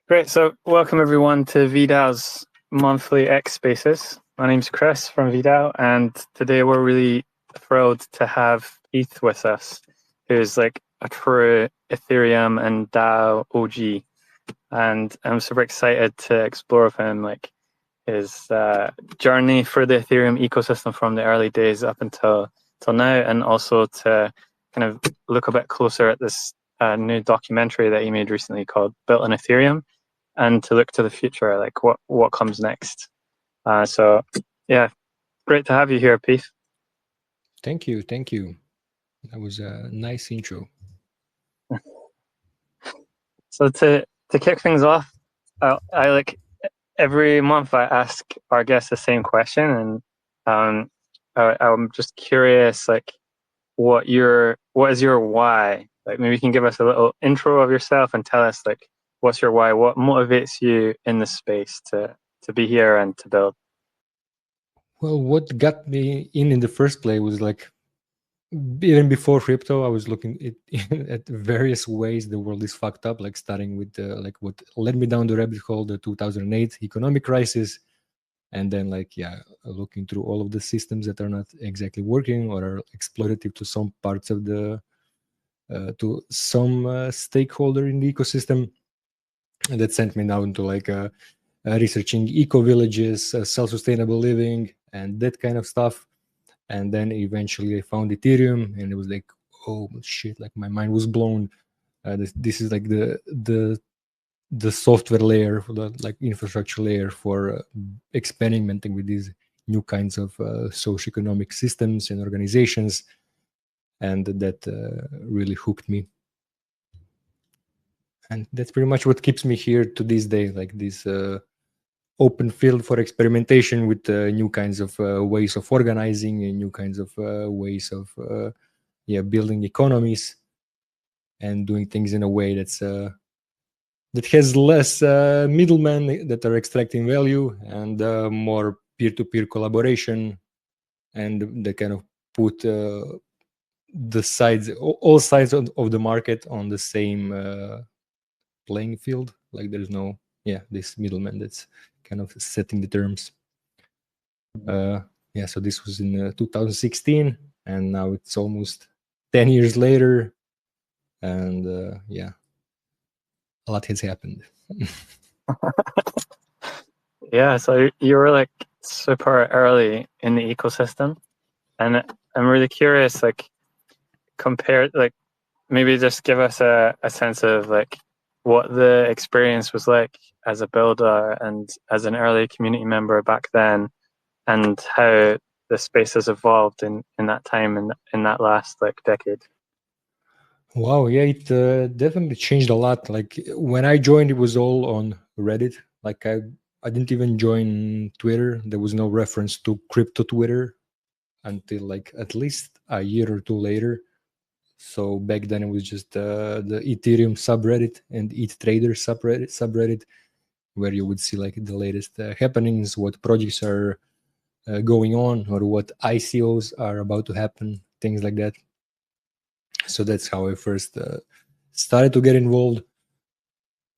Great. So, welcome everyone to VDAO's monthly X Spaces. My name's Chris from VDAO, and today we're really thrilled to have Heath with us, who's like a true Ethereum and DAO OG. And I'm super excited to explore with him like his journey through the Ethereum ecosystem from the early days up until now, and also to kind of look a bit closer at this new documentary that he made recently called Built on Ethereum, and to look to the future, like what comes next. So yeah, great to have you here, Pete. Thank you. That was a nice intro. So to kick things off, I like every month I ask our guests the same question, and I'm just curious, like what is your why? Like maybe you can give us a little intro of yourself and tell us like what's your why, what motivates you in this space to be here and to build. Well, what got me in the first place was like even before crypto, I was looking at various ways the world is fucked up. Like starting with like what led me down the rabbit hole, the 2008 economic crisis, and then looking through all of the systems that are not exactly working or are exploitative to some parts of the to some stakeholder in the ecosystem. And that sent me down to researching eco villages, self-sustainable living, and that kind of stuff. And then eventually I found Ethereum, and it was like, oh shit! Like my mind was blown. This is like the software layer, for the like infrastructure layer for experimenting with these new kinds of socioeconomic systems and organizations, and that really hooked me. And that's pretty much what keeps me here to this day, like this open field for experimentation with new kinds of ways of organizing and new kinds of ways of building economies and doing things in a way that has less middlemen that are extracting value and more peer-to-peer collaboration, and they kind of put the sides, all sides of the market on the same playing field. Like there's no this middleman that's kind of setting the terms. So this was in 2016, and now it's almost 10 years later, and a lot has happened. Yeah, so you were like super early in the ecosystem, and I'm really curious, like compared, like maybe just give us a sense of like what the experience was like as a builder and as an early community member back then, and how the space has evolved in that time and in that last like decade. Wow, yeah, it definitely changed a lot. Like when I joined, it was all on Reddit. Like I didn't even join Twitter. There was no reference to crypto Twitter until like at least a year or two later. So back then it was just the Ethereum subreddit and ETH Trader subreddit, where you would see like the latest happenings, what projects are going on, or what ICOs are about to happen, things like that. So that's how I first started to get involved.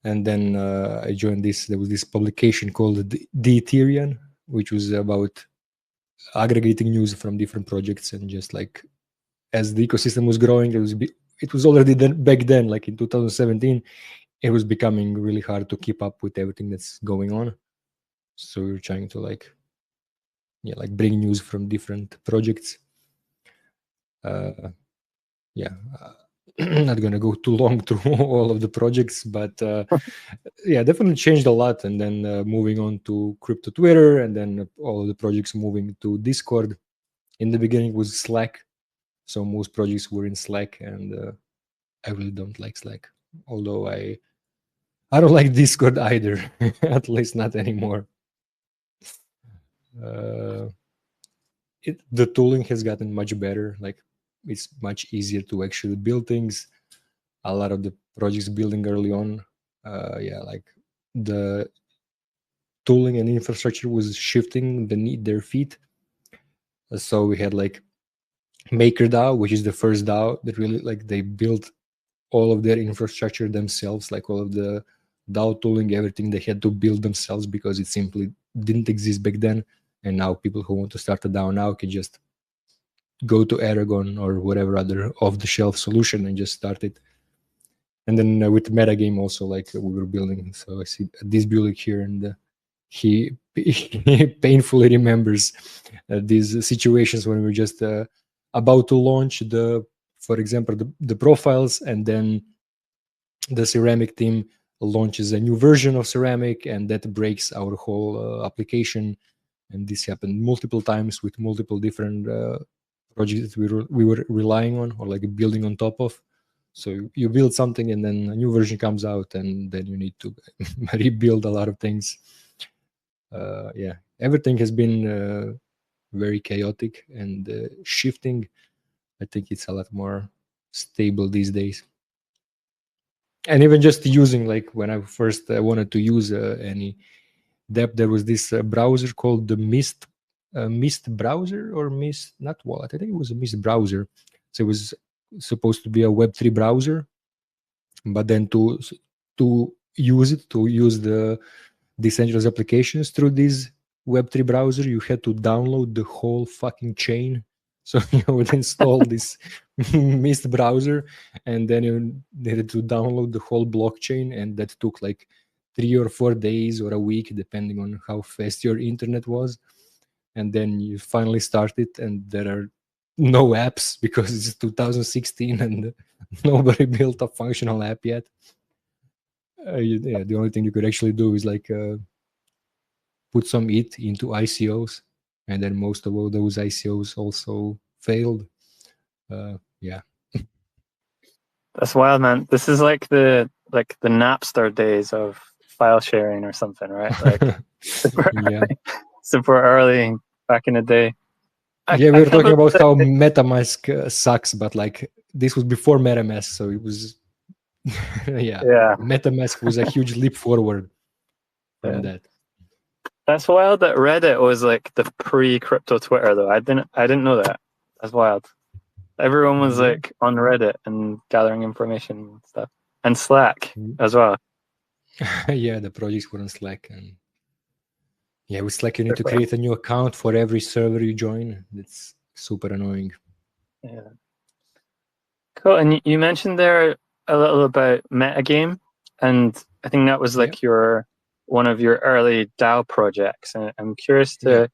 And then I joined this. There was this publication called the Ethereum, which was about aggregating news from different projects, and just like as the ecosystem was growing, it was already back then, like in 2017, it was becoming really hard to keep up with everything that's going on. So we were trying to like bring news from different projects. Not gonna go too long through all of the projects, but definitely changed a lot. And then moving on to crypto Twitter, and then all of the projects moving to Discord. In the beginning was Slack, so most projects were in Slack, and I really don't like Slack, although I don't like Discord either. At least not anymore. The tooling has gotten much better. Like it's much easier to actually build things. A lot of the projects building early on, like the tooling and infrastructure was shifting beneath their feet. So we had like MakerDAO, which is the first DAO that really like they built all of their infrastructure themselves, like all of the DAO tooling, everything they had to build themselves because it simply didn't exist back then. And now people who want to start a DAO now can just go to Aragon or whatever other off-the-shelf solution and just start it. And then with metagame also, like we were building. So I see this building here, and he painfully remembers these situations when we're just about to launch for example, the profiles, and then the ceramic team launches a new version of ceramic, and that breaks our whole application. And this happened multiple times with multiple different projects that we were relying on or like building on top of. So you build something and then a new version comes out, and then you need to rebuild a lot of things. Yeah, everything has been very chaotic and shifting. I think it's a lot more stable these days. And even just using, like when I first wanted to use any dApp, there was this browser called the Mist browser, or Mist, not wallet. I think it was a Mist browser. So it was supposed to be a Web3 browser, but then to use the decentralized applications through this Web3 browser, you had to download the whole fucking chain. So you would install this Mist browser, and then you needed to download the whole blockchain, and that took like 3 or 4 days or a week, depending on how fast your internet was. And then you finally start it, and there are no apps because it's 2016 and nobody built a functional app yet. Yeah, the only thing you could actually do is like put some ETH into ICOs, and then most of all those ICOs also failed. Yeah. That's wild, man. This is like the Napster days of file sharing or something, right? Like super, Yeah. super early back in the day. Yeah, we were talking about how MetaMask sucks, but like this was before MetaMask, so it was yeah. MetaMask was a huge leap forward from that. That's wild that Reddit was like the pre-crypto Twitter, though. I didn't know that. That's wild. Everyone was like on Reddit and gathering information and stuff, and Slack as well. Yeah, the projects were on Slack, and yeah, with Slack you need to create a new account for every server you join. That's super annoying. Yeah. Cool. And you mentioned there a little about metagame, and I think that was like one of your early DAO projects. And I'm curious to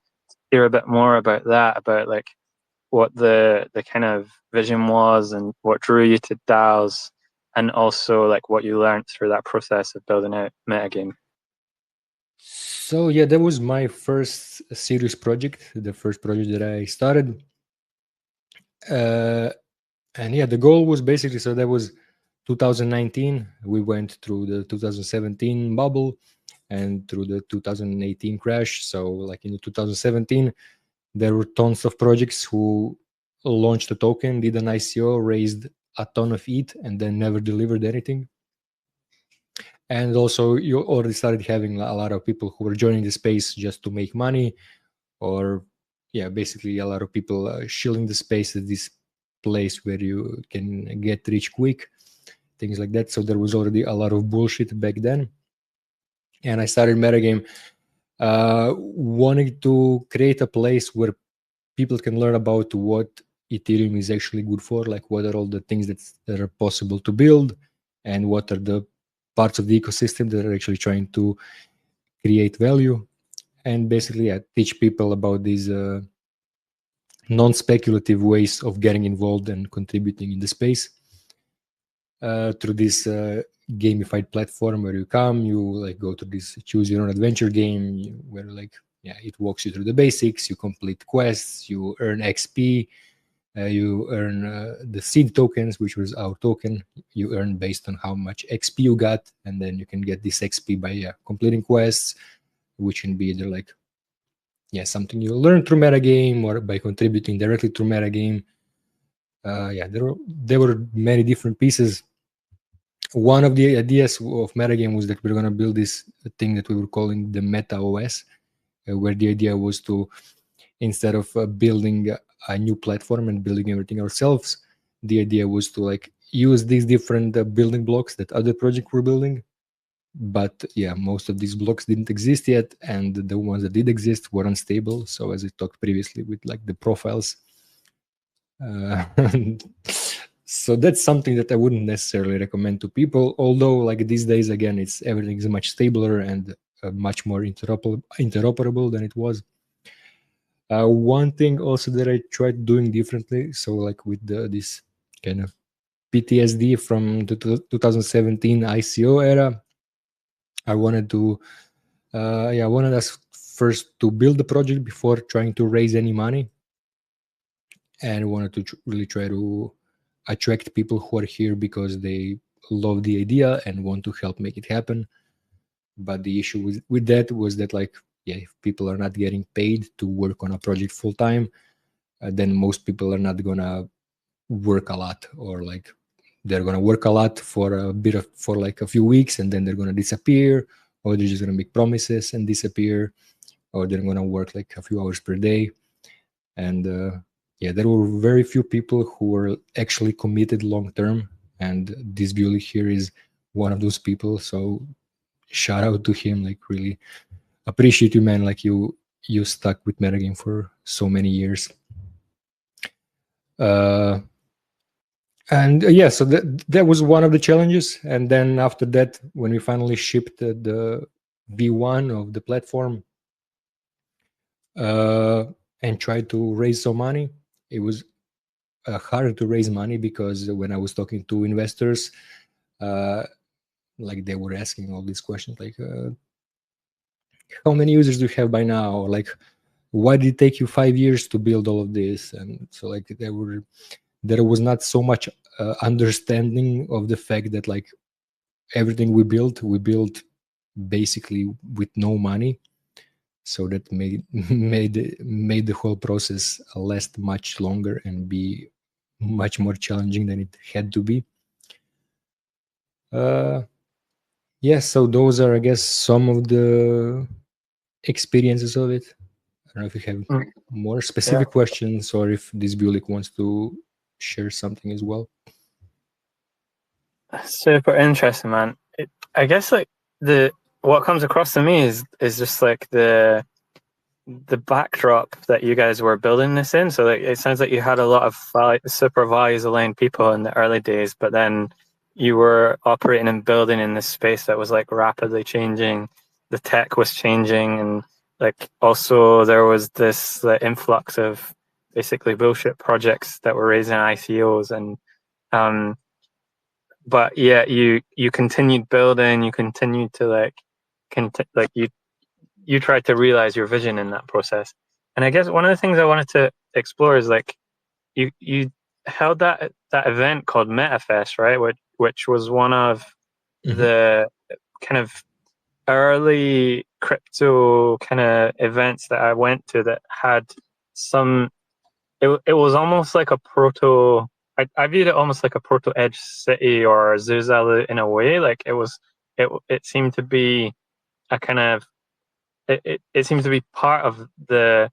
hear a bit more about that, about like what the kind of vision was and what drew you to DAOs, and also like what you learned through that process of building out metagame. So yeah, that was my first serious project, the first project that I started. And yeah, the goal was basically, so that was 2019. We went through the 2017 bubble and through the 2018 crash. So like in the 2017, there were tons of projects who launched a token, did an ICO, raised a ton of ETH, and then never delivered anything. And also you already started having a lot of people who were joining the space just to make money, or yeah, basically a lot of people shilling the space at this place where you can get rich quick, things like that. So there was already a lot of bullshit back then. And I started metagame wanting to create a place where people can learn about what Ethereum is actually good for, like what are all the things that are possible to build, and what are the parts of the ecosystem that are actually trying to create value. And basically teach people about these non-speculative ways of getting involved and contributing in the space through this gamified platform where you like go to this choose your own adventure game where like it walks you through the basics. You complete quests, you earn XP, you earn the seed tokens, which was our token. You earn based on how much XP you got, and then you can get this XP by completing quests, which can be either like something you learn through metagame or by contributing directly through metagame. There were many different pieces. One of the ideas of metagame was that we we're going to build this thing that we were calling the Meta OS, where the idea was to, instead of building a new platform and building everything ourselves, the idea was to like use these different building blocks that other projects were building But yeah, most of these blocks didn't exist yet, and the ones that did exist were unstable. So as I talked previously with like the profiles, uh, so that's something that I wouldn't necessarily recommend to people. Although like these days, again, it's everything is much stabler and much more interoperable than it was. One thing also that I tried doing differently, so like with this kind of PTSD from the 2017 ICO era, I wanted to, I wanted us first to build the project before trying to raise any money, and wanted to really try to attract people who are here because they love the idea and want to help make it happen. But the issue with that was that, like, yeah, if people are not getting paid to work on a project full time, then most people are not gonna work a lot, or like they're gonna work a lot for for like a few weeks and then they're gonna disappear, or they're just gonna make promises and disappear, or they're gonna work like a few hours per day. And yeah, there were very few people who were actually committed long term, and this Bully here is one of those people. So shout out to him, like really appreciate you, man. Like you stuck with metagame for so many years. And yeah, so that was one of the challenges. And then after that, when we finally shipped the V1 of the platform and tried to raise some money, it was hard to raise money because when I was talking to investors, like they were asking all these questions, like how many users do you have by now? Or like, why did it take you 5 years to build all of this? And so like there was not so much understanding of the fact that like everything we built basically with no money. So that made the whole process last much longer and be much more challenging than it had to be. Yeah, so those are, I guess, some of the experiences of it. I don't know if you have more specific questions or if this Bulik wants to share something as well. Super interesting, man. I guess like what comes across to me is just like the backdrop that you guys were building this in. So like, it sounds like you had a lot of super values aligned people in the early days, but then you were operating and building in this space that was like rapidly changing. The tech was changing, and like also there was this influx of basically bullshit projects that were raising ICOs, and but yeah, you continued building, you continued to like you tried to realize your vision in that process. And I guess one of the things I wanted to explore is like you held that event called MetaFest, right? Which was one of the kind of early crypto kind of events that I went to that had some. It was almost like a proto. I viewed it almost like a proto Edge City or Zuzalu in a way. Like it seemed to be a kind of it seems to be part of the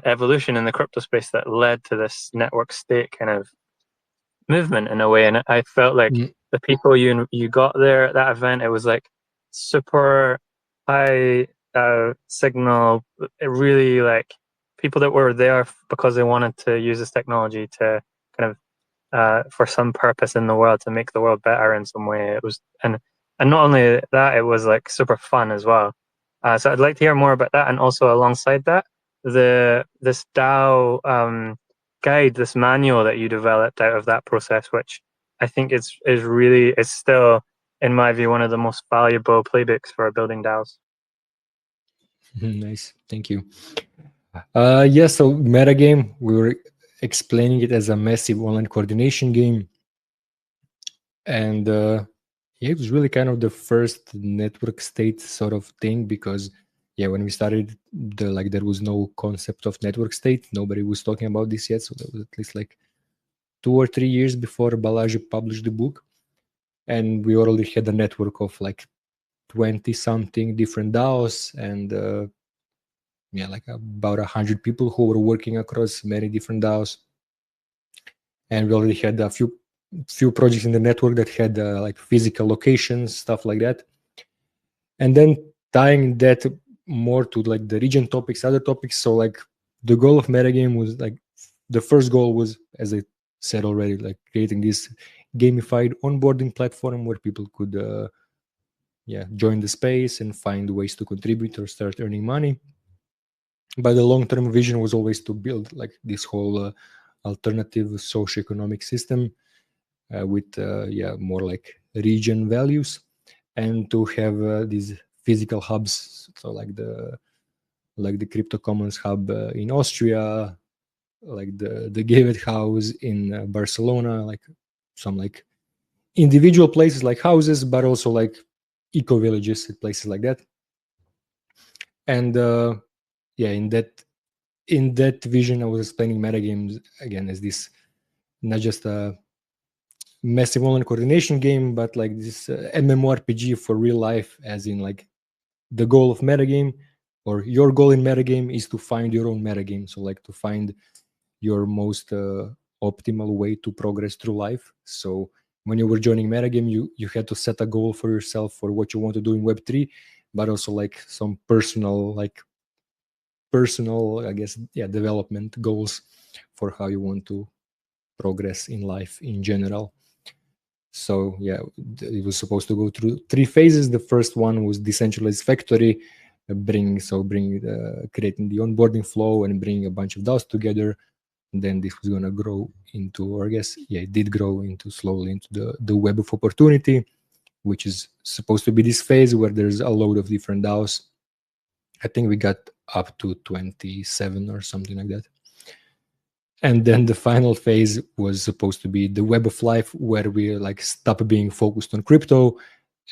evolution in the crypto space that led to this network state kind of movement in a way. And I felt like the people you got there at that event, it was like super high signal. It really like people that were there because they wanted to use this technology to kind of for some purpose in the world to make the world better in some way. It was and not only that, it was like super fun as well. So I'd like to hear more about that, and also alongside that, this DAO guide, this manual that you developed out of that process, which I think is still, in my view, one of the most valuable playbooks for building DAOs. Nice, thank you. Yeah, so metagame, we were explaining it as a massive online coordination game, and yeah, it was really kind of the first network state sort of thing, because yeah, when we started, there was no concept of network state. Nobody was talking about this yet, so that was at least like 2 or 3 years before Balaji published the book, and we already had a network of like 20 something different DAOs, and yeah, like about 100 people who were working across many different DAOs. And we already had a few few projects in the network that had like physical locations, stuff like that. And then tying that more to like the region topics, other topics. So like the goal of metagame was like, the first goal was, as I said already, like creating this gamified onboarding platform where people could join the space and find ways to contribute or start earning money. But the long-term vision was always to build like this whole alternative socioeconomic system with more like region values, and to have these physical hubs, so like the Crypto Commons hub in Austria, like the Gavet House in Barcelona, like some like individual places like houses, but also like eco villages at places like that. And in that vision, I was explaining metagames again as this not just a massive online coordination game, but like this MMORPG for real life, as in like the goal of metagame, or your goal in metagame is to find your own metagame. So like to find your most optimal way to progress through life. So when you were joining metagame, you had to set a goal for yourself for what you want to do in Web3, but also like some personal I guess, development goals for how you want to progress in life in general. So it was supposed to go through 3 phases. The first one was decentralized factory, creating the onboarding flow and bringing a bunch of DAOs together. And then this was going to grow into, or I guess, it did grow slowly into the web of opportunity, which is supposed to be this phase where there's a load of different DAOs. I think we got up to 27 or something like that. And then the final phase was supposed to be the web of life, where we like stop being focused on crypto,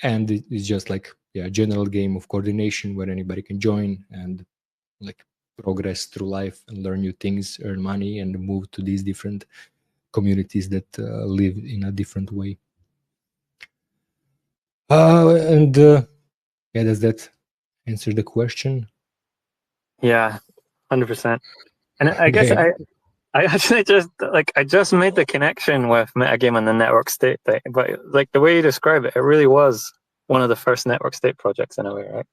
and it's just like a general game of coordination where anybody can join and like progress through life and learn new things, earn money, and move to these different communities that live in a different way. Does that answer the question? Yeah, 100%. And I guess I actually I just made the connection with metagame and the network state thing, but like the way you describe it, it really was one of the first network state projects in a way, right?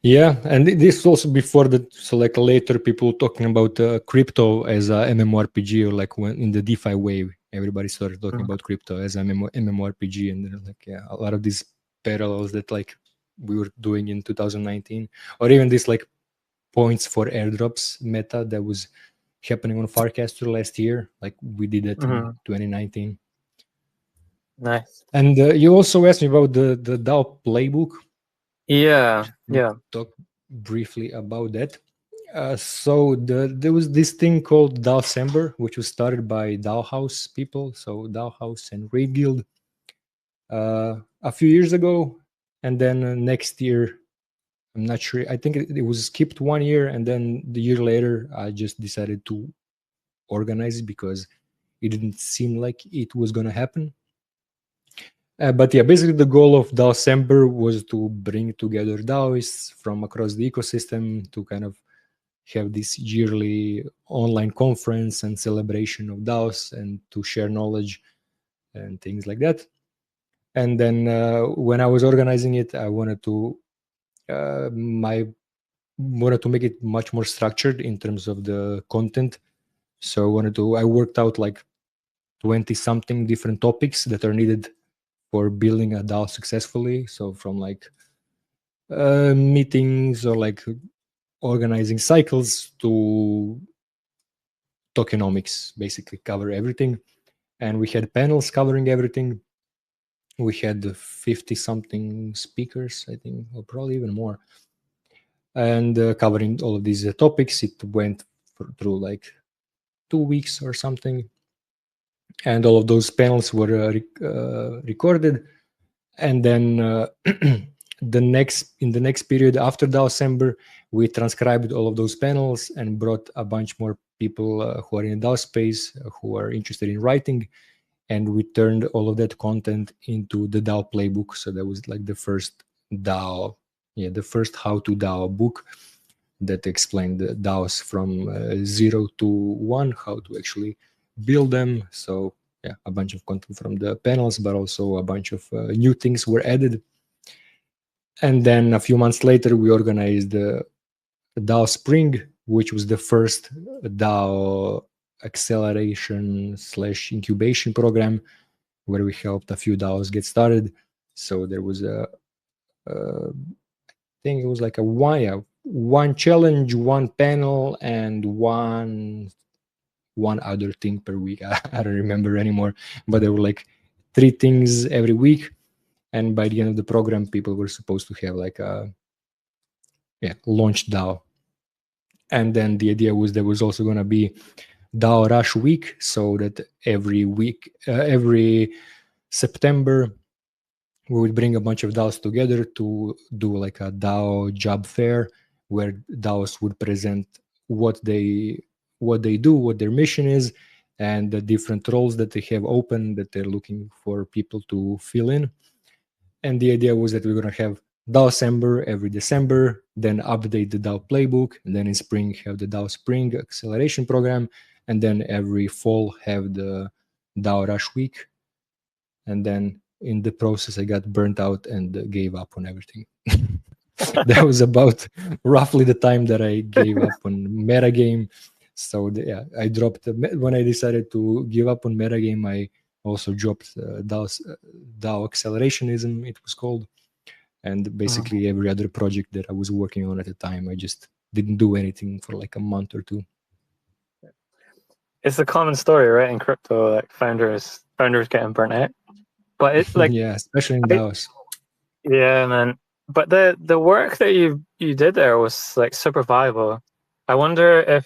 Yeah, and this is also before that. So like later, people talking about crypto as a MMORPG, or like when in the DeFi wave, everybody started talking about crypto as a MMORPG, and like a lot of these parallels that like we were doing in 2019, or even this like points for airdrops meta that was happening on Farcaster last year. Like we did that in 2019. Nice. And you also asked me about the DAO playbook. Yeah. Talk briefly about that. So there was this thing called DAOcember, which was started by DAO House people, so DAO House and Raid Guild, a few years ago. And then next year, I'm not sure, I think it was skipped 1 year, and then the year later, I just decided to organize it because it didn't seem like it was going to happen. But basically the goal of DAOcember was to bring together DAOists from across the ecosystem to kind of have this yearly online conference and celebration of DAOs, and to share knowledge and things like that. And then when I was organizing it, I wanted to make it much more structured in terms of the content. So I worked out like 20 something different topics that are needed for building a DAO successfully. So from like meetings, or like organizing cycles, to tokenomics, basically cover everything. And we had panels covering everything. We had 50 something speakers, I think, or probably even more, and covering all of these topics. It went through like 2 weeks or something, and all of those panels were recorded. And then in the next period after DAOcember, we transcribed all of those panels and brought a bunch more people who are in the DAO space, who are interested in writing, and we turned all of that content into the DAO playbook. So that was like the first DAO, the first how to DAO book that explained the DAOs from 0 to 1, how to actually build them. So yeah, a bunch of content from the panels, but also a bunch of new things were added. And then a few months later, we organized the DAO Spring, which was the first DAO acceleration / incubation program, where we helped a few DAOs get started. So there was I think it was like one challenge, one panel, and one other thing per week. I don't remember anymore, but there were like 3 things every week. And by the end of the program, people were supposed to have like a launch DAO. And then the idea was there was also going to be DAO Rush Week, so that every week, every September, we would bring a bunch of DAOs together to do like a DAO job fair, where DAOs would present what they do, what their mission is, and the different roles that they have open that they're looking for people to fill in. And the idea was that we're going to have DAOcember every December, then update the DAO playbook, and then in spring have the DAO Spring acceleration program, and then every fall have the DAO Rush Week. And then in the process, I got burnt out and gave up on everything. That was about roughly the time that I gave up on metagame. So I dropped when I decided to give up on metagame. I also dropped DAO accelerationism, it was called, and basically every other project that I was working on at the time, I just didn't do anything for like a month or two. It's a common story, right? In crypto, like founders getting burnt out. But it's like yeah, especially in DAOs. Yeah, man. But the work that you did there was like super valuable. I wonder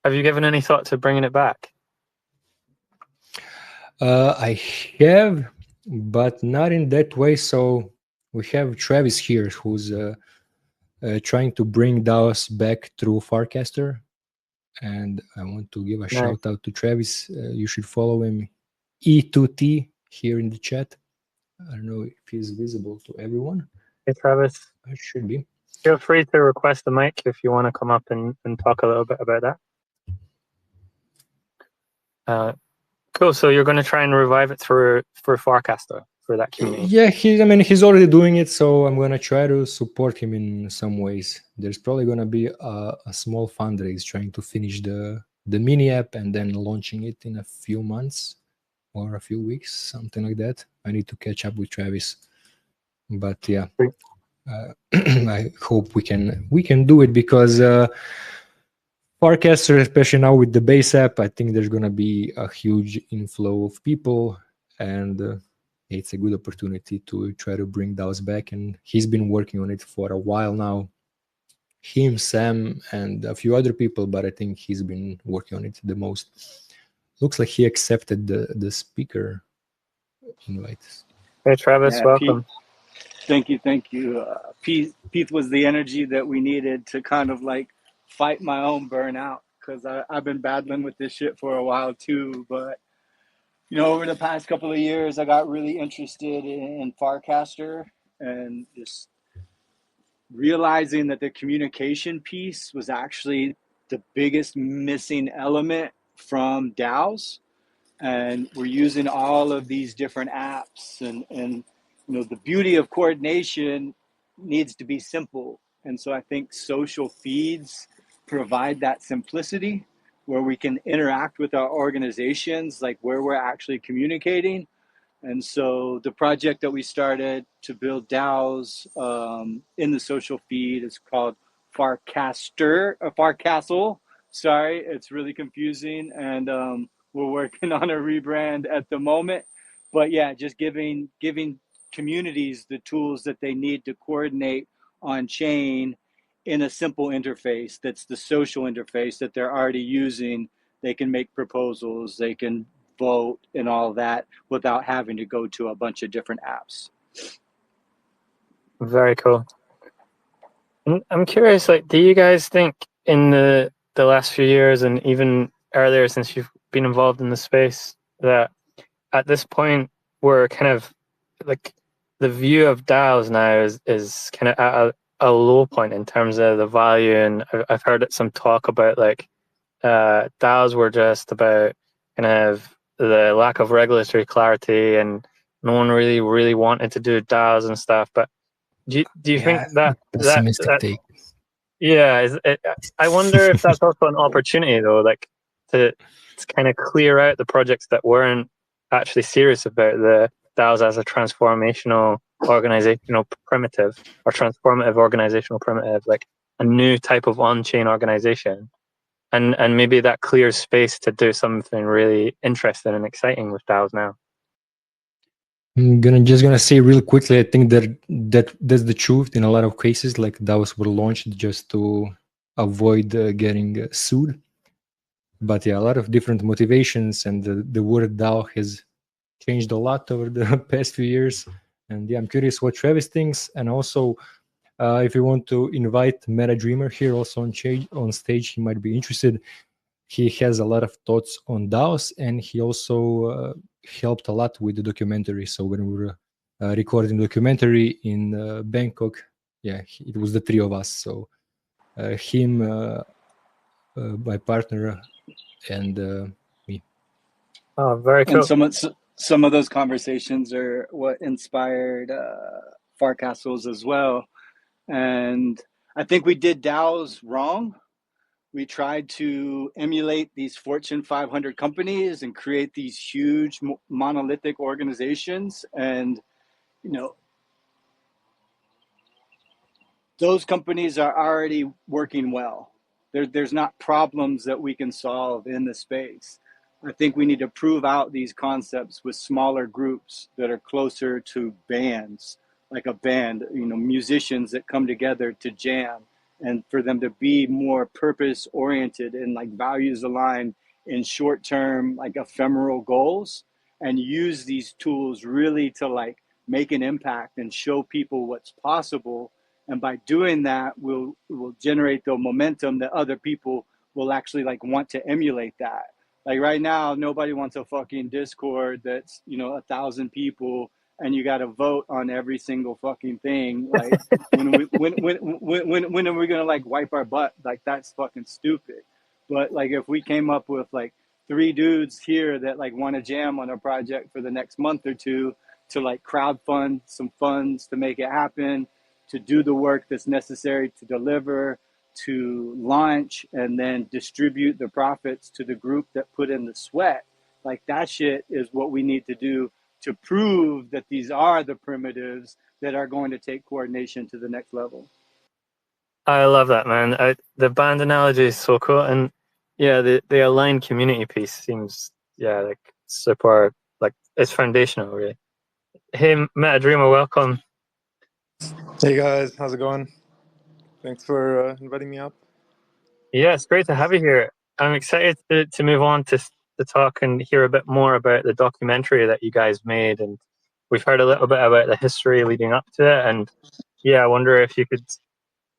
have you given any thought to bringing it back? I have, but not in that way. So we have Travis here, who's trying to bring DAOs back through Farcaster. And I want to give a shout out to Travis. You should follow him, E2T, here in the chat. I don't know if he's visible to everyone. Hey, Travis. It should be. Feel free to request the mic if you want to come up and talk a little bit about that. Cool. So you're going to try and revive it for Farcaster, for that community. Yeah, he's already doing it, so I'm going to try to support him in some ways. There's probably going to be a small fundraise trying to finish the mini app and then launching it in a few months or a few weeks, something like that. I need to catch up with Travis. But yeah, I hope we can do it, because Farcaster, especially now with the base app, I think there's going to be a huge inflow of people, and it's a good opportunity to try to bring DAOs back. And he's been working on it for a while now. Him, Sam, and a few other people, but I think he's been working on it the most. Looks like he accepted the speaker invite. Hey, Travis, welcome. Pete, thank you. Pete was the energy that we needed to kind of like fight my own burnout, because I've been battling with this shit for a while too. But over the past couple of years, I got really interested in Farcaster, and just realizing that the communication piece was actually the biggest missing element from DAOs. And we're using all of these different apps, and the beauty of coordination needs to be simple. And so I think social feeds provide that simplicity where we can interact with our organizations, like where we're actually communicating. And so the project that we started to build DAOs in the social feed is called Farcastle. Sorry, it's really confusing, and we're working on a rebrand at the moment. But yeah, just giving communities the tools that they need to coordinate on chain in a simple interface that's the social interface that they're already using. They can make proposals, they can vote and all that without having to go to a bunch of different apps. Very cool. I'm curious, like, do you guys think in the last few years, and even earlier since you've been involved in the space, that at this point we're kind of like the view of DAOs now is kind of at a low point in terms of the value? And I've heard some talk about like DAOs were just about kind of the lack of regulatory clarity, and no one really wanted to do DAOs and stuff. But do you think that pessimistic take. yeah, I wonder if that's also an opportunity though, like to kind of clear out the projects that weren't actually serious about the DAOs as a transformational organizational primitive or transformative organizational primitive, like a new type of on-chain organization. And maybe that clears space to do something really interesting and exciting with DAOs now. I'm gonna say real quickly. I think that's the truth in a lot of cases. Like DAOs were launched just to avoid getting sued. But yeah, a lot of different motivations, and the word DAO has changed a lot over the past few years. And yeah, I'm curious what Travis thinks, and also if you want to invite Meta Dreamer here also on stage, he might be interested. He has a lot of thoughts on DAOs, and he also helped a lot with the documentary. So when we were recording the documentary in Bangkok, yeah, it was the three of us. So him, my partner, and me. Oh, very cool. And some of those conversations are what inspired Far Castles as well. And I think we did DAOs wrong. We tried to emulate these Fortune 500 companies and create these huge monolithic organizations. And, you know, those companies are already working well. There's not problems that we can solve in the space. I think we need to prove out these concepts with smaller groups that are closer to bands, like a band, you know, musicians that come together to jam, and for them to be more purpose oriented and like values aligned in short term, like ephemeral goals, and use these tools really to like make an impact and show people what's possible. And by doing that, we'll generate the momentum that other people will actually like want to emulate that. Like right now, nobody wants a fucking Discord that's, you know, 1,000 people and you got to vote on every single fucking thing. Like when are we gonna like wipe our butt? Like that's fucking stupid. But like if we came up with like 3 dudes here that like want to jam on a project for the next month or two to like crowd fund some funds to make it happen, to do the work that's necessary to deliver, to launch, and then distribute the profits to the group that put in the sweat. Like that shit is what we need to do to prove that these are the primitives that are going to take coordination to the next level. I love that, man. The band analogy is so cool, and yeah, the aligned community piece seems like super, like it's foundational, really. Hey, Meta Dreamer, welcome. Hey guys, how's it going? Thanks for inviting me up. Yeah, it's great to have you here. I'm excited to move on to talk and hear a bit more about the documentary that you guys made, and we've heard a little bit about the history leading up to it. And yeah, I wonder if you could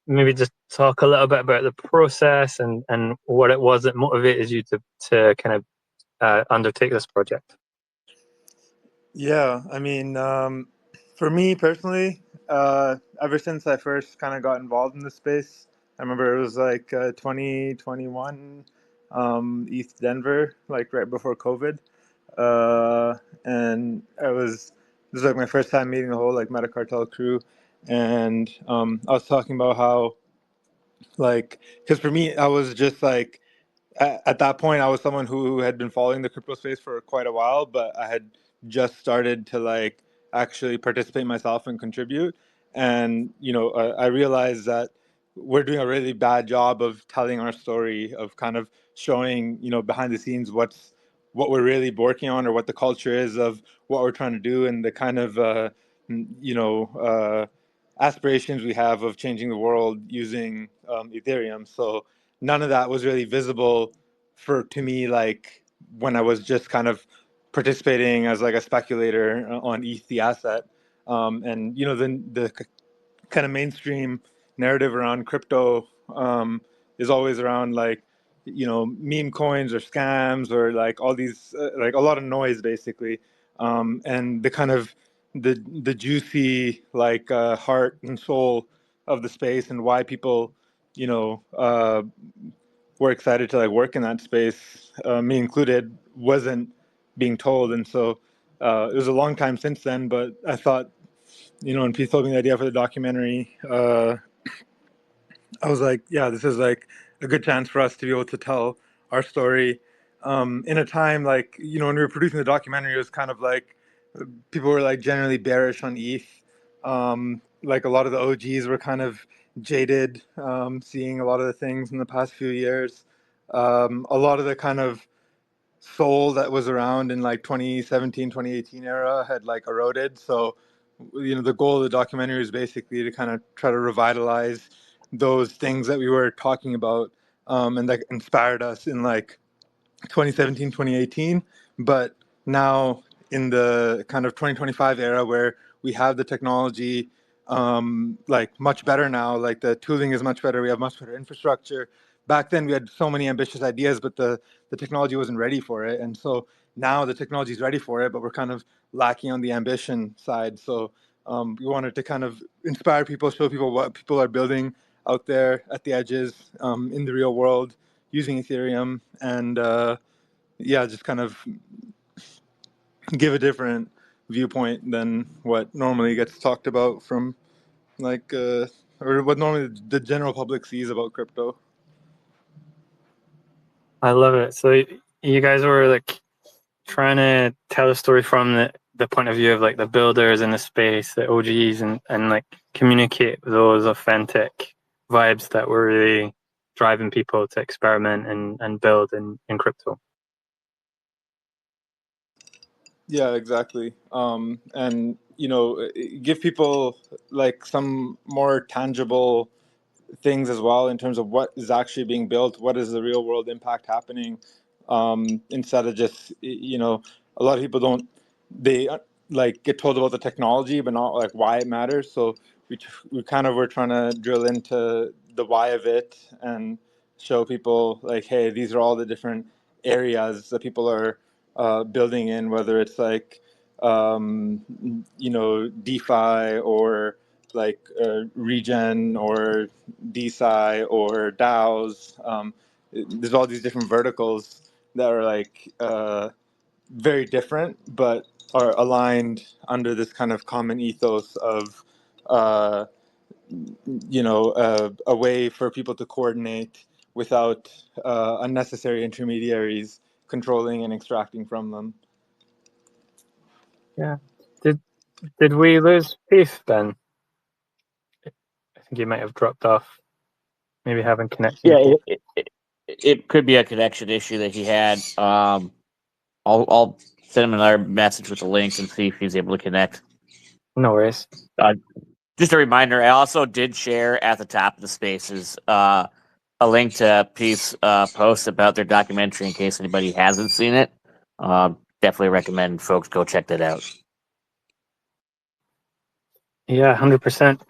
maybe just talk a little bit about the process and what it was that motivated you to kind of undertake this project. Yeah, I mean, for me personally, ever since I first kind of got involved in the space, I remember it was like 2021, East Denver, like right before COVID, and this was like my first time meeting the whole like Metacartel crew, and I was talking about how like, because for me, I was just like at that point, I was someone who had been following the crypto space for quite a while, but I had just started to like actually participate myself and contribute. And I realized that we're doing a really bad job of telling our story, of kind of showing behind the scenes what we're really working on, or what the culture is of what we're trying to do, and the kind of aspirations we have of changing the world using Ethereum. So none of that was really visible to me, like when I was just kind of participating as like a speculator on ETH, the asset. And the kind of mainstream narrative around crypto is always around like meme coins or scams, or like all these like a lot of noise basically, and the kind of the juicy like heart and soul of the space, and why people were excited to like work in that space, me included, wasn't being told. And so it was a long time since then, but I thought, when Pete told me the idea for the documentary, I was like, yeah, this is like a good chance for us to be able to tell our story in a time like, when we were producing the documentary, it was kind of like people were like generally bearish on ETH. Like a lot of the OGs were kind of jaded, seeing a lot of the things in the past few years. A lot of the kind of soul that was around in like 2017, 2018 era had like eroded. So, the goal of the documentary is basically to kind of try to revitalize those things that we were talking about, and that inspired us in like 2017, 2018. But now in the kind of 2025 era where we have the technology like much better now, like the tooling is much better, we have much better infrastructure. Back then we had so many ambitious ideas, but the technology wasn't ready for it. And so now the technology is ready for it, but we're kind of lacking on the ambition side. So we wanted to kind of inspire people, show people what people are building out there at the edges, in the real world using Ethereum, and yeah, just kind of give a different viewpoint than what normally gets talked about from like or what normally the general public sees about crypto. I love it. So you guys were like trying to tell a story from the point of view of like the builders in the space, the OGs, and like communicate those authentic vibes that were really driving people to experiment and build in crypto. Yeah, exactly. And give people like some more tangible things as well in terms of what is actually being built, what is the real world impact happening, instead of just a lot of people don't, they like get told about the technology but not like why it matters. So we kind of were trying to drill into the why of it and show people like, hey, these are all the different areas that people are building in, whether it's like DeFi or like regen or DeSci or DAOs. There's all these different verticals that are like very different, but are aligned under this kind of common ethos of, uh, a way for people to coordinate without unnecessary intermediaries controlling and extracting from them. Yeah. Did we lose Keith, Ben? I think he might have dropped off. Maybe having connection. Yeah, it could be a connection issue that he had. I'll send him another message with the link and see if he's able to connect. No worries. Just a reminder, I also did share at the top of the spaces a link to Pete's post about their documentary in case anybody hasn't seen it. Definitely recommend folks go check that out. Yeah, 100%.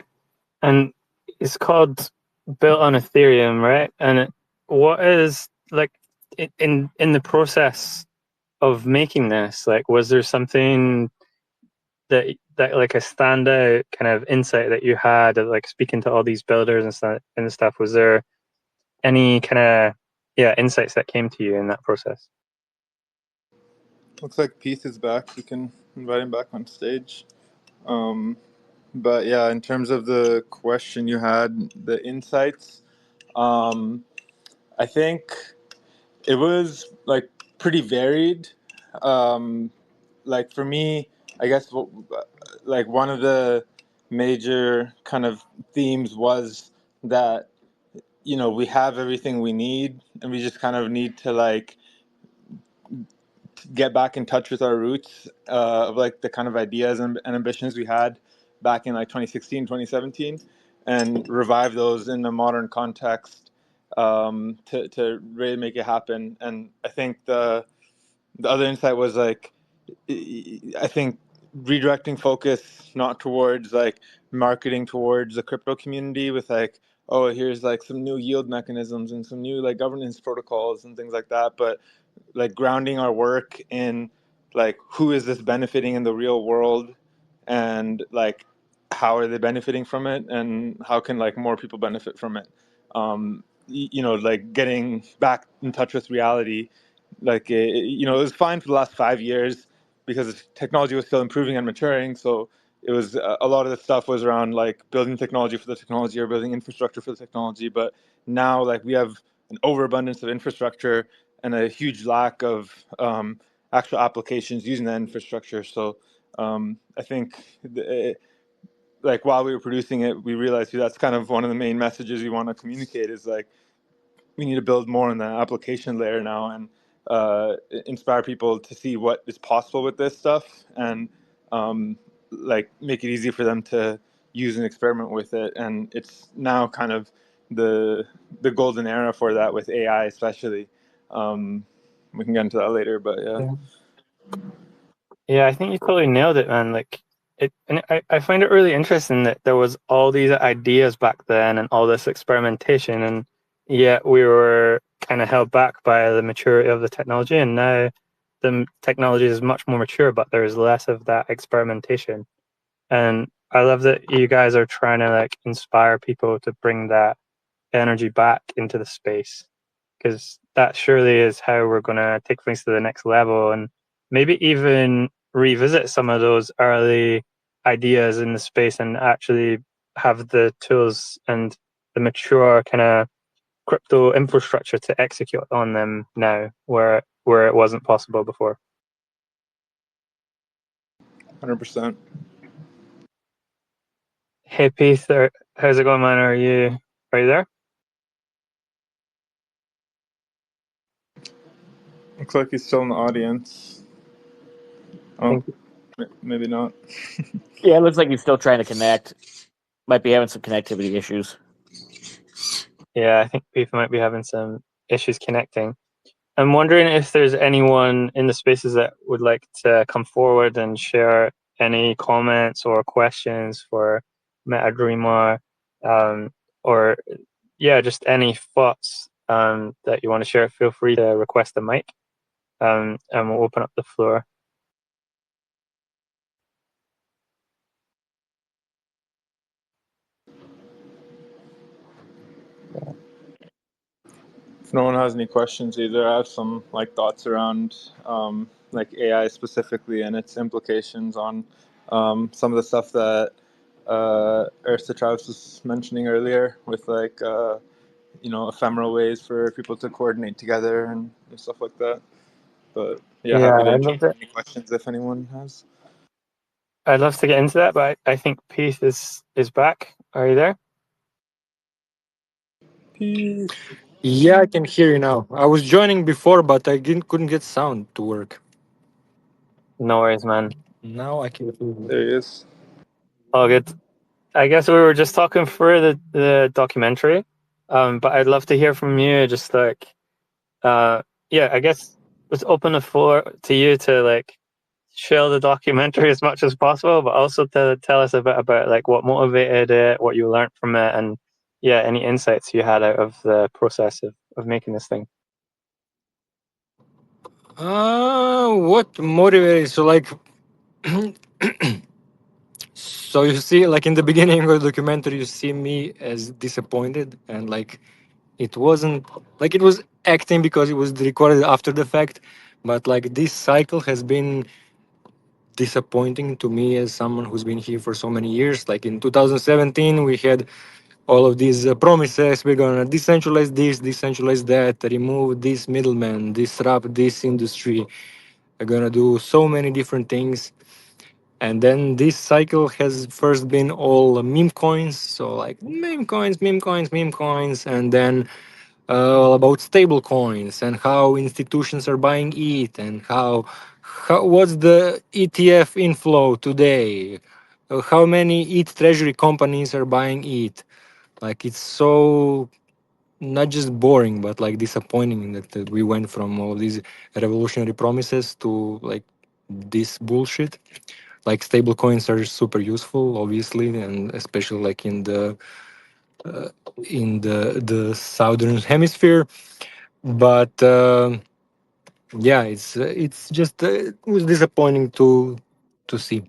And it's called Built on Ethereum, right? And what is like in the process of making this? Like, was there something that like a standout kind of insight that you had, of, like speaking to all these builders and stuff? Was there any kind of insights that came to you in that process? Looks like Peace is back. We can invite him back on stage. But yeah, in terms of the question you had, the insights, I think it was like pretty varied. Like for me, I guess like one of the major kind of themes was that we have everything we need, and we just kind of need to like get back in touch with our roots of like the kind of ideas and ambitions we had back in like 2016, 2017, and revive those in a modern context, to really make it happen. And I think the other insight was like, I think redirecting focus not towards like marketing towards the crypto community with like, oh, here's like some new yield mechanisms and some new like governance protocols and things like that, but like grounding our work in like who is this benefiting in the real world, and like how are they benefiting from it, and how can like more people benefit from it. like getting back in touch with reality. Like it was fine for the last 5 years because technology was still improving and maturing. So it was a lot of the stuff was around like building technology for the technology or building infrastructure for the technology. But now like we have an overabundance of infrastructure and a huge lack of actual applications using that infrastructure. So I think like while we were producing it, we realized that's kind of one of the main messages we want to communicate is like we need to build more on the application layer now and inspire people to see what is possible with this stuff and like make it easy for them to use and experiment with it. And it's now kind of the golden era for that with AI, especially. We can get into that later, but yeah. Yeah, I think you totally nailed it, man. Like I find it really interesting that there was all these ideas back then and all this experimentation, and yet we were kind of held back by the maturity of the technology. And now the technology is much more mature, but there's less of that experimentation. And I love that you guys are trying to like inspire people to bring that energy back into the space, because that surely is how we're going to take things to the next level and maybe even revisit some of those early ideas in the space and actually have the tools and the mature kind of crypto infrastructure to execute on them now where it wasn't possible before. 100%. Hey Pete, how's it going, man? Are you there? Looks like he's still in the audience. Oh, maybe not. Yeah, it looks like he's still trying to connect. Might be having some connectivity issues. Yeah, I think Pete might be having some issues connecting. I'm wondering if there's anyone in the spaces that would like to come forward and share any comments or questions for MetaDreamer, or just any thoughts that you want to share. Feel free to request a mic, and we'll open up the floor. If no one has any questions either, I have some like thoughts around like AI specifically and its implications on some of the stuff that Ersta Travis was mentioning earlier with like ephemeral ways for people to coordinate together and stuff like that. But yeah, happy to answer any questions if anyone has. I'd love to get into that, but I think Pete is back. Are you there? Peace. Yeah, I can hear you now. I was joining before, but I couldn't get sound to work. No worries, man. Now I can hear you. There he is. All good. I guess we were just talking through the documentary, but I'd love to hear from you. Just like, I guess let's open the floor to you to like share the documentary as much as possible, but also to tell us a bit about like what motivated it, what you learned from it, and any insights you had out of the process of making this thing. What motivated? So like, so you see, like in the beginning of the documentary, you see me as disappointed, and like it wasn't like it was acting because it was recorded after the fact, but like this cycle has been disappointing to me as someone who's been here for so many years. Like in 2017, we had all of these promises. We're gonna decentralize this, decentralize that, remove this middleman, disrupt this industry. We're gonna do so many different things. And then this cycle has first been all meme coins, so like meme coins, meme coins, meme coins, and then all about stable coins and how institutions are buying it and how what's the ETF inflow today, how many ETH treasury companies are buying it. Like it's so not just boring but like disappointing that we went from all these revolutionary promises to like this bullshit. Like stable coins are super useful obviously, and especially like in the southern hemisphere, but yeah, it's just it was disappointing to see.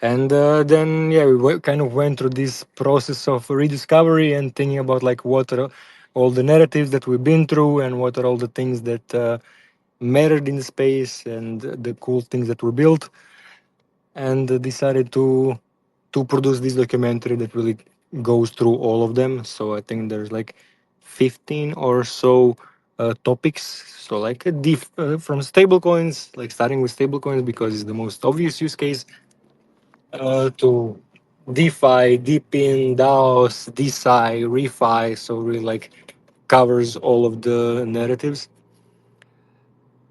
And then yeah, kind of went through this process of rediscovery and thinking about like what all the narratives that we've been through and what are all the things that mattered in the space and the cool things that were built, and decided to produce this documentary that really goes through all of them. So I think there's like 15 or so topics. So like from stablecoins, like starting with stablecoins because it's the most obvious use case, to DeFi, DePIN, DAOs, DeSci, ReFi. So really like covers all of the narratives.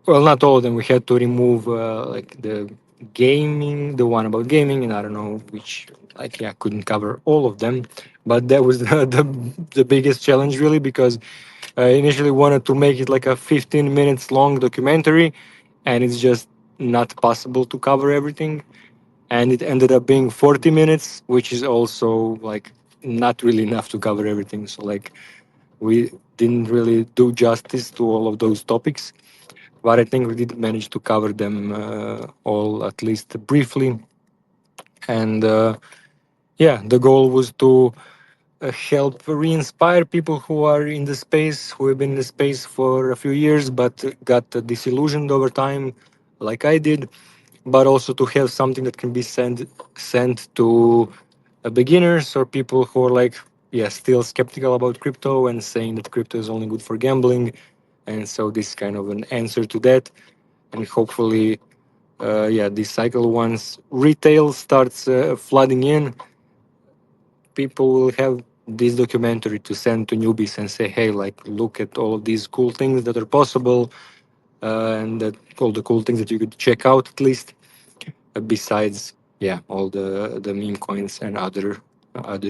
Well, not all of them. We had to remove like the gaming, the one about gaming, and I don't know which. Like, yeah, couldn't cover all of them, but that was the biggest challenge really because I initially wanted to make it like a 15 minutes long documentary, and it's just not possible to cover everything. And it ended up being 40 minutes, which is also like not really enough to cover everything. So like we didn't really do justice to all of those topics, but I think we did manage to cover them all at least briefly. And yeah, the goal was to help re-inspire people who are in the space, who have been in the space for a few years but got disillusioned over time, like I did. But also to have something that can be sent to beginners or people who are like, yeah, still skeptical about crypto and saying that crypto is only good for gambling. And so this is kind of an answer to that. And hopefully, yeah, this cycle, once retail starts flooding in, people will have this documentary to send to newbies and say, hey, like, look at all of these cool things that are possible, and that all the cool things that you could check out at least, besides, yeah, all the meme coins and other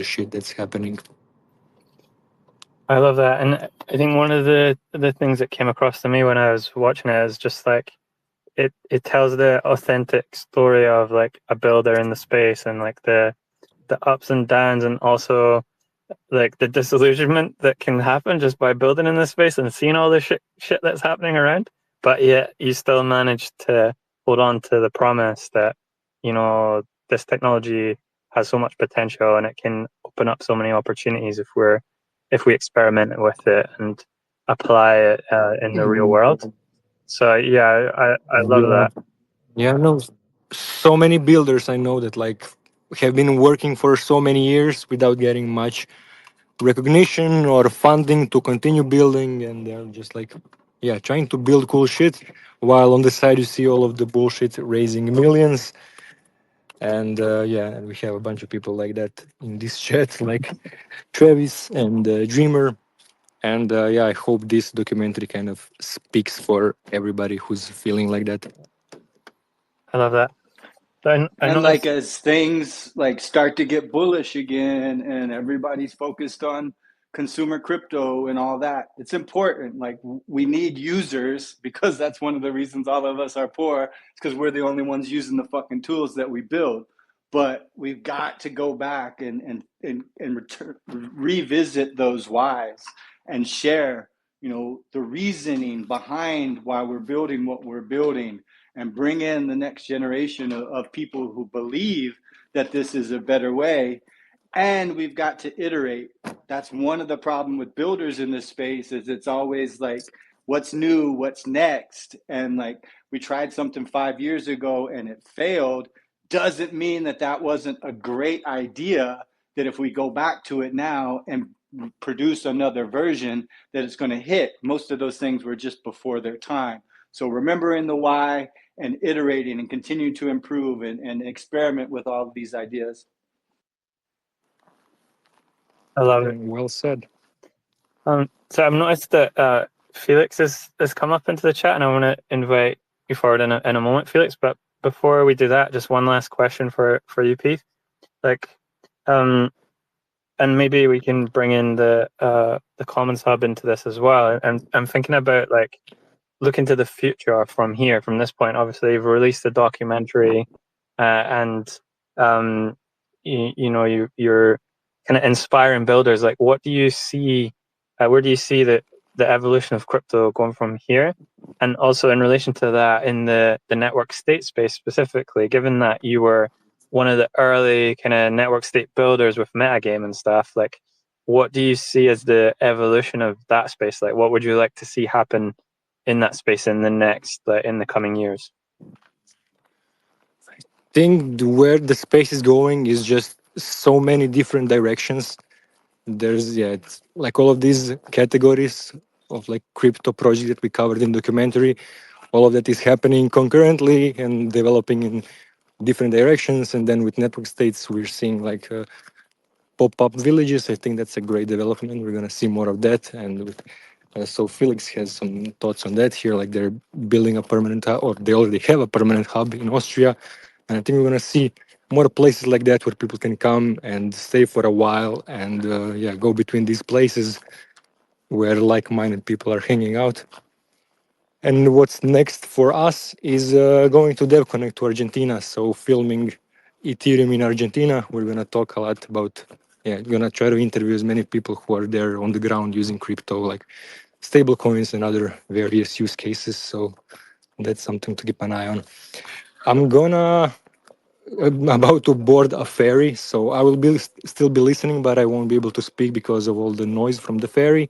shit that's happening. I love that, and I think one of the things that came across to me when I was watching it is just like it tells the authentic story of like a builder in the space and like the ups and downs, and also like the disillusionment that can happen just by building in this space and seeing all the shit that's happening around. But yet you still manage to hold on to the promise that, you know, this technology has so much potential and it can open up so many opportunities if we experiment with it and apply it in the real world. So yeah, I love Yeah, that. yeah, no, so many builders I know that like have been working for so many years without getting much recognition or funding to continue building, and they're just like, yeah, trying to build cool shit while on the side you see all of the bullshit raising millions. And yeah, we have a bunch of people like that in this chat, like Travis and Dreamer. And yeah, I hope this documentary kind of speaks for everybody who's feeling like that. I love that. So I And like noticed. as things like start to get bullish again and everybody's focused on consumer crypto and all that, it's important. Like we need users because that's one of the reasons all of us are poor. It's because we're the only ones using the fucking tools that we build. But we've got to go back and revisit those whys and share, you know, the reasoning behind why we're building what we're building, and bring in the next generation of people who believe that this is a better way. And we've got to iterate. That's one of the problem with builders in this space, is it's always like, what's new, what's next? And like, we tried something 5 years ago and it failed, doesn't mean that that wasn't a great idea, that if we go back to it now and produce another version, that it's going to hit. Most of those things were just before their time. So remembering the why and iterating and continue to improve and experiment with all of these ideas. I love it. Well said. So I've noticed that Felix has come up into the chat, and I want to invite you forward in a moment, Felix. But before we do that, just one last question for you, Pete. Like, and maybe we can bring in the Commons Hub into this as well. And I'm thinking about like looking to the future from here, from this point. Obviously, you've released a documentary, and you know you're kind of inspiring builders. Like, what do you see? Where do you see the evolution of crypto going from here? And also in relation to that, in the network state space specifically, given that you were one of the early kind of network state builders with metagame and stuff, like what do you see as the evolution of that space? Like, what would you like to see happen in that space in the coming years? Think where the space is going is just so many different directions. There's it's like all of these categories of like crypto project that we covered in documentary. All of that is happening concurrently and developing in different directions. And then with network states, we're seeing like pop-up villages. I think that's a great development. We're gonna see more of that. And with, so Felix has some thoughts on that here. Like they're building a permanent hub, or they already have a permanent hub in Austria. And I think we're gonna see more places like that where people can come and stay for a while and go between these places where like-minded people are hanging out. And what's next for us is going to reconnect to Argentina. So filming Ethereum in Argentina. We're gonna talk a lot about gonna try to interview as many people who are there on the ground using crypto, like stable coins and other various use cases. So that's something to keep an eye on. I'm about to board a ferry, so I will still be listening, but I won't be able to speak because of all the noise from the ferry.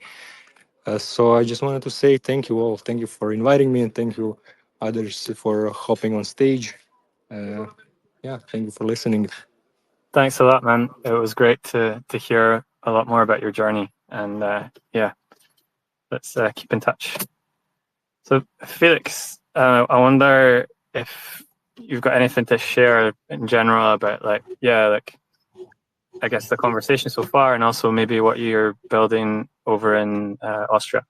So I just wanted to say thank you all. Thank you for inviting me, and thank you others for hopping on stage. Thank you for listening. Thanks a lot, man. It was great to hear a lot more about your journey. And let's keep in touch. So, Felix, I wonder if you've got anything to share in general about, I guess the conversation so far, and also maybe what you're building over in Austria.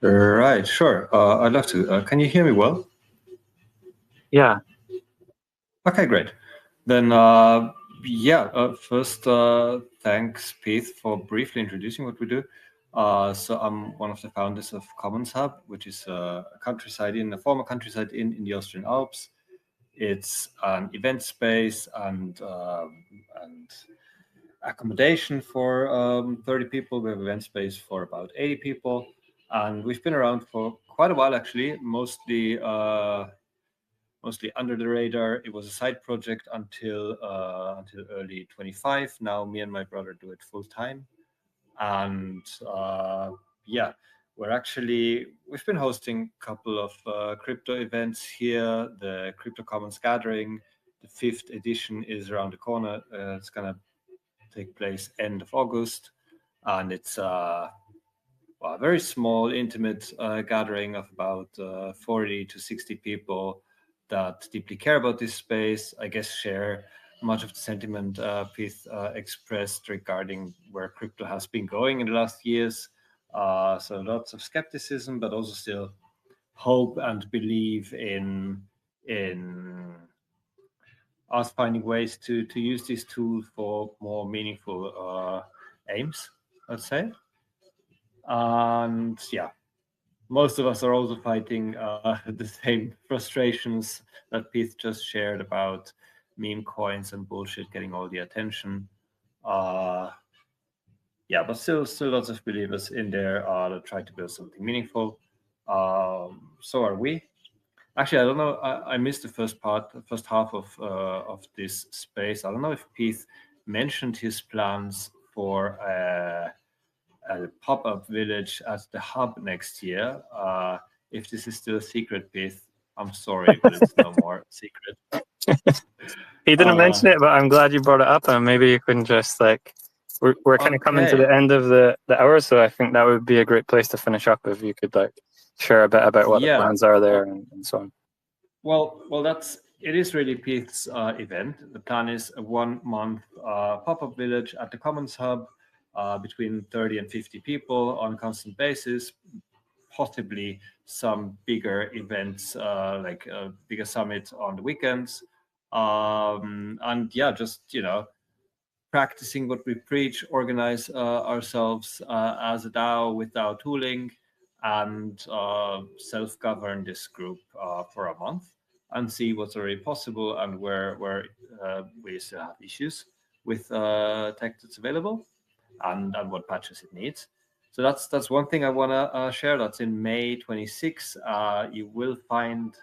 Right, sure. I'd love to. Can you hear me well? Yeah. Okay, great. Then, first, thanks, Pete, for briefly introducing what we do. So I'm one of the founders of Commons Hub, which is a former countryside in the Austrian Alps. It's an event space and accommodation for 30 people. We have event space for about 80 people. And we've been around for quite a while, actually, mostly under the radar. It was a side project until early 25. Now me and my brother do it full time. And we've been hosting a couple of crypto events here. The Crypto Commons Gathering, the 5th edition is around the corner. It's going to take place end of August. And it's a very small, intimate gathering of about 40 to 60 people that deeply care about this space, I guess share much of the sentiment Pete expressed regarding where crypto has been going in the last years. So lots of skepticism, but also still hope and believe in us finding ways to use this tool for more meaningful aims, let's say. And most of us are also fighting the same frustrations that Pete just shared about meme coins and bullshit getting all the attention. But still lots of believers in there that try to build something meaningful. So are we. Actually, I don't know. I missed the first half of this space. I don't know if Pete mentioned his plans for a pop-up village at the hub next year. If this is still a secret, Pete, I'm sorry, but it's no more secret. He didn't mention it, but I'm glad you brought it up, and maybe you can just we're kind of coming to the end of the hour, so I think that would be a great place to finish up if you could share a bit about what the plans are there and so on. Well, it is really Pete's event. The plan is a 1-month pop-up village at the Commons Hub, between 30 and 50 people on a constant basis, possibly some bigger events like a bigger summit on the weekends. Just practicing what we preach, organize ourselves as a DAO with DAO tooling, and self-govern this group for a month and see what's already possible and where we still have issues with tech that's available and what patches it needs. So that's one thing I want to share. That's in May 26. You will find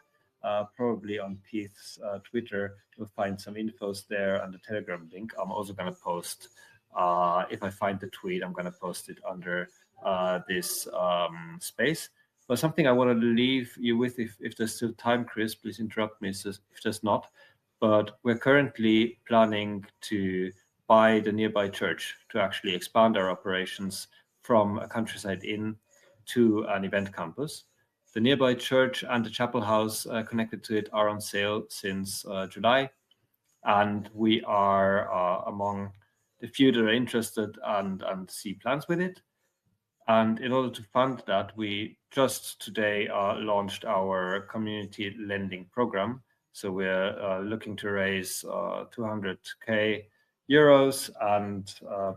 probably on Pete's Twitter, you'll find some infos there and the Telegram link. I'm also going to post If I find the tweet, I'm going to post it under this space. But something I want to leave you with, if there's still time, Chris, please interrupt me if there's not. But we're currently planning to buy the nearby church to actually expand our operations from a countryside inn to an event campus. The nearby church and the chapel house connected to it are on sale since July, and we are among the few that are interested and see plans with it. And in order to fund that, we just today launched our community lending program. So we're looking to raise 200k euros and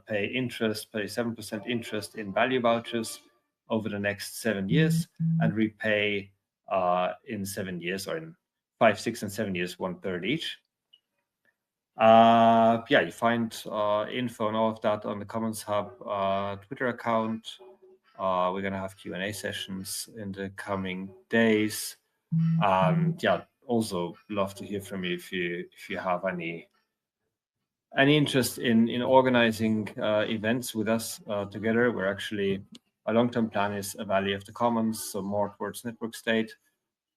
pay 7% interest in value vouchers over the next 7 years, and repay in 7 years, or in 5, 6, and 7 years, 1/3 each. Yeah, you find info and all of that on the Commons Hub Twitter account. We're gonna have Q&A sessions in the coming days, and yeah, also love to hear from you if you have any interest in organizing events with us together. We're actually, our long-term plan is a Valley of the Commons, so more towards network state,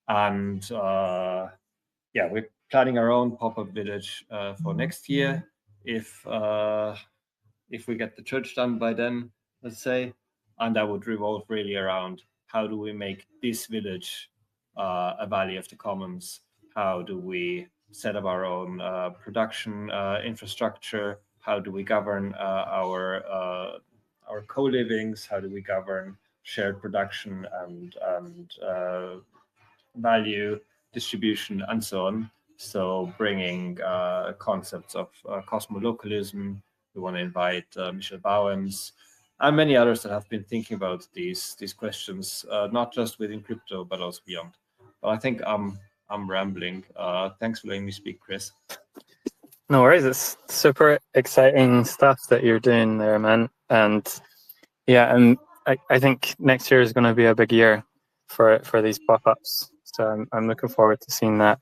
and yeah, we're planning our own pop-up village for next year if we get the church done by then, let's say. And that would revolve really around how do we make this village a Valley of the Commons? How do we set up our own production infrastructure? How do we govern our co-livings? How do we govern shared production and value distribution and so on? So bringing concepts of cosmolocalism. We want to invite Michel Bauens and many others that have been thinking about these questions, not just within crypto, but also beyond. But I think I'm rambling. Thanks for letting me speak, Chris. No worries. It's super exciting stuff that you're doing there, man. And yeah, and I think next year is going to be a big year for these pop-ups. So I'm looking forward to seeing that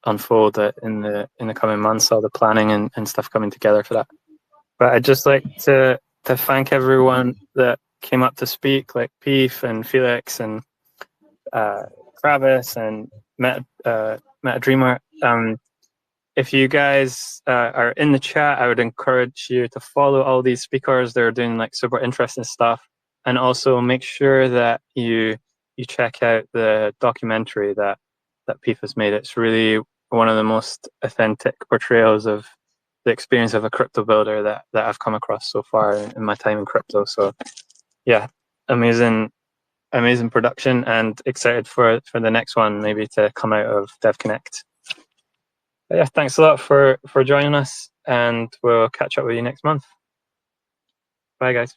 unfold in the coming months, all the planning and stuff coming together for that. But I'd just like to thank everyone that came up to speak, like Peef and Felix and Travis and Meta Dreamer. If you guys are in the chat, I would encourage you to follow all these speakers. They're doing like super interesting stuff, and also make sure that you check out the documentary that Peef has made. It's really one of the most authentic portrayals of the experience of a crypto builder that I've come across so far in my time in crypto. So yeah, amazing production, and excited for the next one maybe to come out of DevConnect. But yeah, thanks a lot for joining us, and we'll catch up with you next month. Bye guys.